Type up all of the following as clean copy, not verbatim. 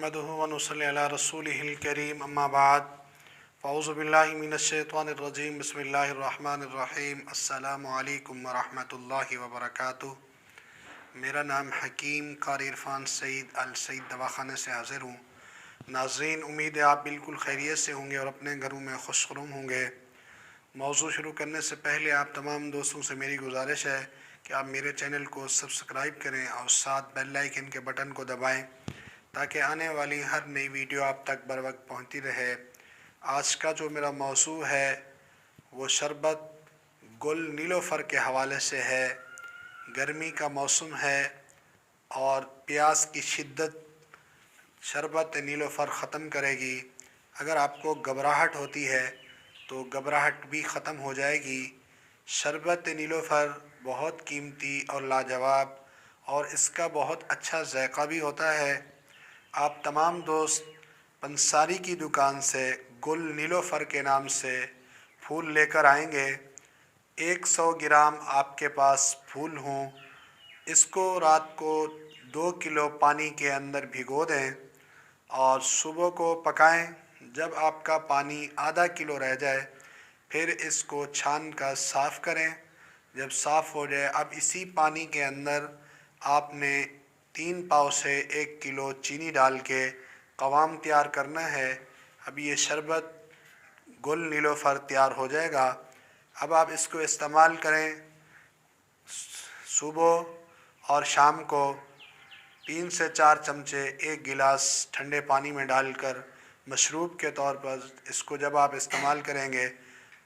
नहमदुहु व नुसल्ली अला रसूलिहिल करीम अम्मा बाद फ़अऊज़ु बिल्लाहि मिनश्शैतानिर्रजीम बिस्मिल्लाहिर्रहमानिर्रहीम अस्सलामु अलैकुम व रहमतुल्लाहि व बरकातुहू। मेरा नाम हकीम क़ारी इरफ़ान सईद अल सईद दवाख़ाने से हाज़िर हूँ। नाज़रीन, उम्मीद है आप बिल्कुल खैरियत से होंगे और अपने घरों में खुशखुरम होंगे। मौज़ू शुरू करने से पहले आप तमाम दोस्तों से मेरी गुजारिश है कि आप मेरे चैनल को सब्सक्राइब करें और साथ बेल आइकन के बटन को दबाएं ताकि आने वाली हर नई वीडियो आप तक बर वक्त पहुँचती रहे। आज का जो मेरा मौज़ू है वो शरबत गुल नीलोफ़र के हवाले से है। गर्मी का मौसम है और प्यास की शिद्दत शरबत नीलोफ़र ख़त्म करेगी। अगर आपको घबराहट होती है तो घबराहट भी ख़त्म हो जाएगी। शरबत नीलोफ़र बहुत कीमती और लाजवाब और इसका बहुत अच्छा ज़ायक़ा भी होता है। आप तमाम दोस्त पंसारी की दुकान से गुल नीलोफ़र के नाम से फूल लेकर आएंगे। 100 ग्राम आपके पास फूल हों, इसको रात को 2 किलो पानी के अंदर भिगो दें और सुबह को पकाएं। जब आपका पानी आधा किलो रह जाए फिर इसको छान कर साफ़ करें। जब साफ़ हो जाए अब इसी पानी के अंदर आपने 3 पाव से 1 किलो चीनी डाल के क़वाम तैयार करना है। अब ये शरबत गुल नीलोफ़र तैयार हो जाएगा। अब आप इसको इस्तेमाल करें। सुबह और शाम को 3 से 4 चमचे 1 गिलास ठंडे पानी में डालकर मशरूब के तौर पर इसको जब आप इस्तेमाल करेंगे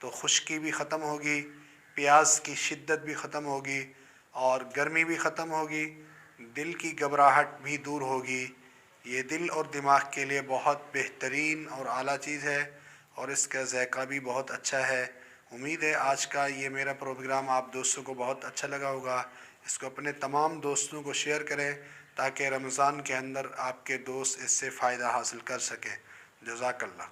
तो खुश्की भी ख़त्म होगी, प्यास की शिद्दत भी ख़त्म होगी और गर्मी भी ख़त्म होगी, दिल की घबराहट भी दूर होगी। ये दिल और दिमाग के लिए बहुत बेहतरीन और आला चीज़ है और इसका ज़ायक़ा भी बहुत अच्छा है। उम्मीद है आज का ये मेरा प्रोग्राम आप दोस्तों को बहुत अच्छा लगा होगा। इसको अपने तमाम दोस्तों को शेयर करें ताकि रमज़ान के अंदर आपके दोस्त इससे फ़ायदा हासिल कर सकें। जज़ाकल्लाह।